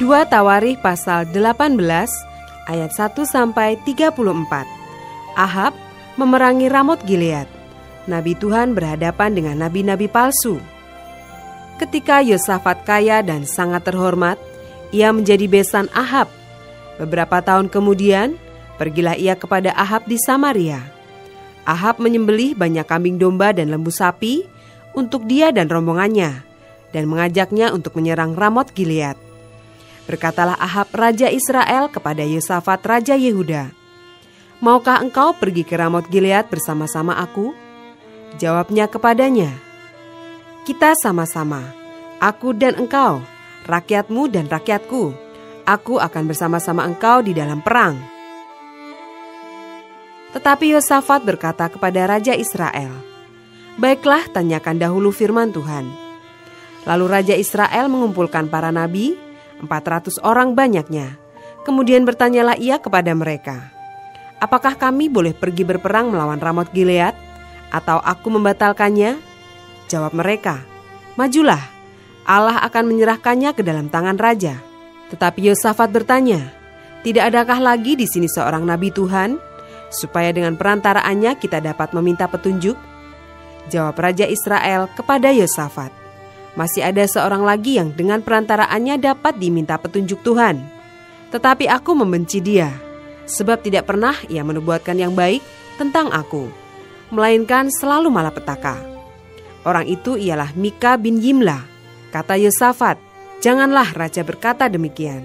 2 Tawarikh pasal 18 ayat 1-34. Ahab memerangi Ramot Gilead. Nabi Tuhan berhadapan dengan nabi-nabi palsu. Ketika Yosafat kaya dan sangat terhormat, ia menjadi besan Ahab. Beberapa tahun kemudian, pergilah ia kepada Ahab di Samaria. Ahab menyembelih banyak kambing domba dan lembu sapi untuk dia dan rombongannya, dan mengajaknya untuk menyerang Ramot Gilead. Berkatalah Ahab raja Israel kepada Yosafat raja Yehuda, "Maukah engkau pergi ke Ramot Gilead bersama-sama aku?" Jawabnya kepadanya, "Kita sama-sama, aku dan engkau, rakyatmu dan rakyatku. Aku akan bersama-sama engkau di dalam perang." Tetapi Yosafat berkata kepada raja Israel, "Baiklah, tanyakan dahulu firman Tuhan." Lalu raja Israel mengumpulkan para nabi, 400 orang banyaknya. Kemudian bertanyalah ia kepada mereka, "Apakah kami boleh pergi berperang melawan Ramot Gilead, atau aku membatalkannya?" Jawab mereka, "Majulah, Allah akan menyerahkannya ke dalam tangan raja." Tetapi Yosafat bertanya, "Tidak adakah lagi di sini seorang nabi Tuhan, supaya dengan perantaraannya kita dapat meminta petunjuk?" Jawab raja Israel kepada Yosafat, "Masih ada seorang lagi yang dengan perantaraannya dapat diminta petunjuk Tuhan. Tetapi aku membenci dia, sebab tidak pernah ia menubuatkan yang baik tentang aku, melainkan selalu malapetaka. Orang itu ialah Mika bin Yimla." Kata Yosafat, "Janganlah raja berkata demikian."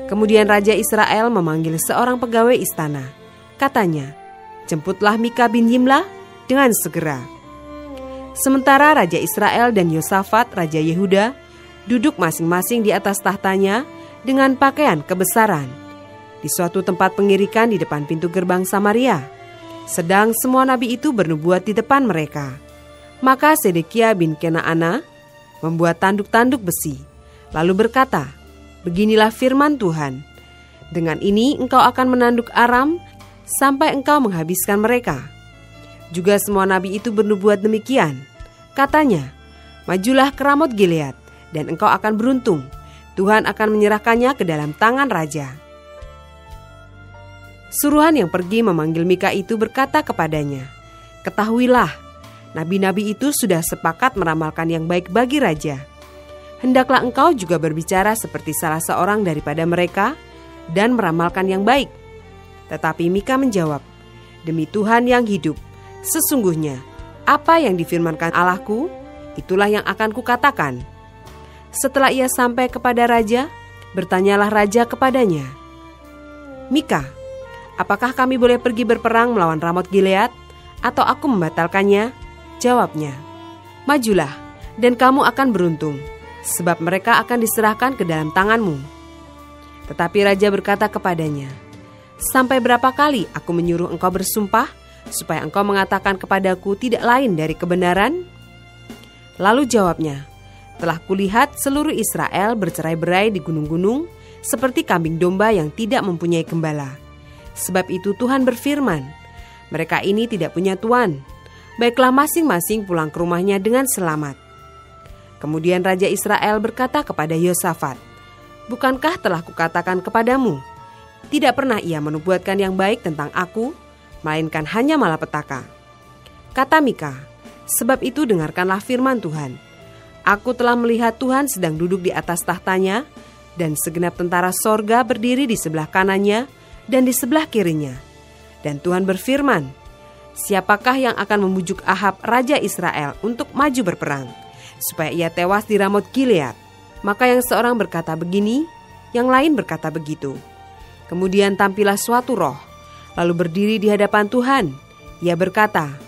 Kemudian raja Israel memanggil seorang pegawai istana. Katanya, "Jemputlah Mika bin Yimla dengan segera." Sementara raja Israel dan Yosafat raja Yehuda duduk masing-masing di atas tahtanya dengan pakaian kebesaran di suatu tempat pengirikan di depan pintu gerbang Samaria, sedang semua nabi itu bernubuat di depan mereka. Maka Sedekia bin Kenaana membuat tanduk-tanduk besi, lalu berkata, "Beginilah firman Tuhan, dengan ini engkau akan menanduk Aram sampai engkau menghabiskan mereka." Juga semua nabi itu bernubuat demikian. Katanya, "Majulah ke Ramot Gilead, dan engkau akan beruntung. Tuhan akan menyerahkannya ke dalam tangan raja." Suruhan yang pergi memanggil Mika itu berkata kepadanya, "Ketahuilah, nabi-nabi itu sudah sepakat meramalkan yang baik bagi raja. Hendaklah engkau juga berbicara seperti salah seorang daripada mereka dan meramalkan yang baik." Tetapi Mika menjawab, "Demi Tuhan yang hidup, sesungguhnya apa yang difirmankan Allahku, itulah yang akan kukatakan." Setelah ia sampai kepada raja, bertanyalah raja kepadanya, "Mika, apakah kami boleh pergi berperang melawan Ramot Gilead, atau aku membatalkannya?" Jawabnya, "Majulah, dan kamu akan beruntung, sebab mereka akan diserahkan ke dalam tanganmu." Tetapi raja berkata kepadanya, "Sampai berapa kali aku menyuruh engkau bersumpah, supaya engkau mengatakan kepadaku tidak lain dari kebenaran?" Lalu jawabnya, "Telah kulihat seluruh Israel bercerai-berai di gunung-gunung, seperti kambing domba yang tidak mempunyai gembala. Sebab itu Tuhan berfirman, mereka ini tidak punya tuan. Baiklah masing-masing pulang ke rumahnya dengan selamat." Kemudian Raja Israel berkata kepada Yosafat, "Bukankah telah kukatakan kepadamu, tidak pernah ia menubuatkan yang baik tentang aku, melainkan hanya malapetaka?" Kata Mika, "Sebab itu dengarkanlah firman Tuhan. Aku telah melihat Tuhan sedang duduk di atas tahtanya, dan segenap tentara sorga berdiri di sebelah kanannya dan di sebelah kirinya. Dan Tuhan berfirman, siapakah yang akan membujuk Ahab raja Israel untuk maju berperang, supaya ia tewas di Ramot Gilead?" Maka yang seorang berkata begini, yang lain berkata begitu. Kemudian tampillah suatu roh, lalu berdiri di hadapan Tuhan. Ia berkata,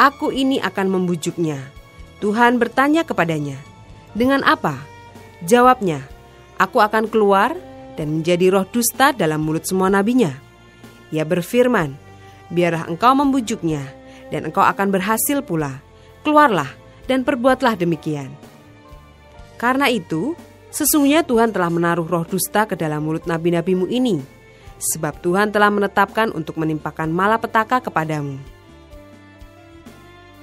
"Aku ini akan membujuknya." Tuhan bertanya kepadanya, "Dengan apa?" Jawabnya, "Aku akan keluar dan menjadi roh dusta dalam mulut semua nabinya." Ia berfirman, "Biarlah engkau membujuknya, dan engkau akan berhasil pula. Keluarlah dan perbuatlah demikian." Karena itu, sesungguhnya Tuhan telah menaruh roh dusta ke dalam mulut nabi-nabimu ini, sebab Tuhan telah menetapkan untuk menimpakan malapetaka kepadamu.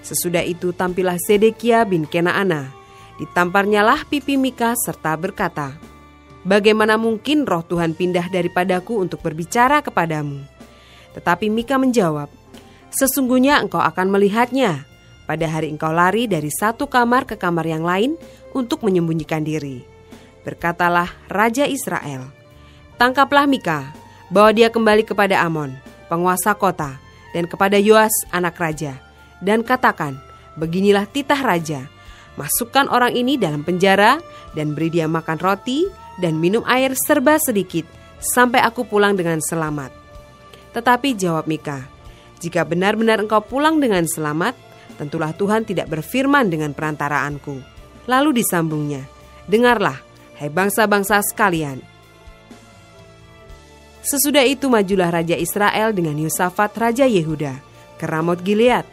Sesudah itu tampillah Sedekia bin Kenaana, ditamparnyalah pipi Mika serta berkata, Bagaimana mungkin roh Tuhan pindah daripadaku untuk berbicara kepadamu?" Tetapi Mika menjawab, "Sesungguhnya engkau akan melihatnya pada hari engkau lari dari satu kamar ke kamar yang lain untuk menyembunyikan diri." Berkatalah Raja Israel, "Tangkaplah Mika, bawa dia kembali kepada Amon, penguasa kota, dan kepada Yoas anak raja, dan katakan, beginilah titah raja, masukkan orang ini dalam penjara dan beri dia makan roti dan minum air serba sedikit sampai aku pulang dengan selamat." Tetapi jawab Mika, "Jika benar-benar engkau pulang dengan selamat, tentulah Tuhan tidak berfirman dengan perantaraanku." Lalu disambungnya, "Dengarlah, hai bangsa-bangsa sekalian." Sesudah itu majulah Raja Israel dengan Yosafat Raja Yehuda ke Ramot Gilead.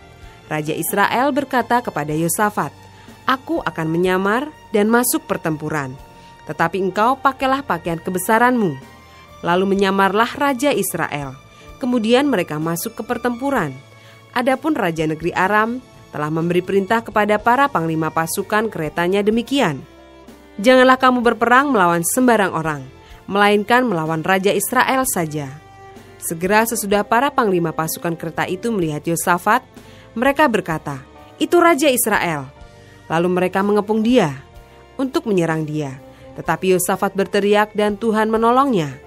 Raja Israel berkata kepada Yosafat, "Aku akan menyamar dan masuk pertempuran, tetapi engkau pakailah pakaian kebesaranmu." Lalu menyamarlah Raja Israel. Kemudian mereka masuk ke pertempuran. Adapun Raja negeri Aram telah memberi perintah kepada para panglima pasukan keretanya demikian, "Janganlah kamu berperang melawan sembarang orang, melainkan melawan Raja Israel saja." Segera sesudah para panglima pasukan kereta itu melihat Yosafat, mereka berkata, "Itu Raja Israel." Lalu mereka mengepung dia untuk menyerang dia. Tetapi Yosafat berteriak dan Tuhan menolongnya.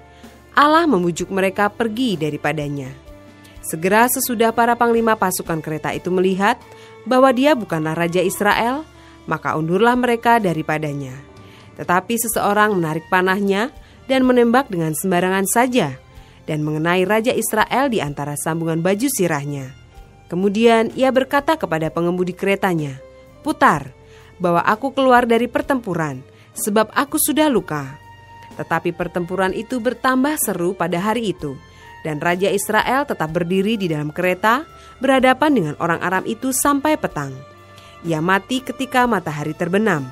Allah memujuk mereka pergi daripadanya. Segera sesudah para panglima pasukan kereta itu melihat bahwa dia bukanlah Raja Israel, maka undurlah mereka daripadanya. Tetapi seseorang menarik panahnya dan menembak dengan sembarangan saja, dan mengenai Raja Israel di antara sambungan baju sirahnya. Kemudian ia berkata kepada pengemudi keretanya, "Putar, bawa aku keluar dari pertempuran, sebab aku sudah luka." Tetapi pertempuran itu bertambah seru pada hari itu, dan Raja Israel tetap berdiri di dalam kereta berhadapan dengan orang Aram itu sampai petang. Ia mati ketika matahari terbenam.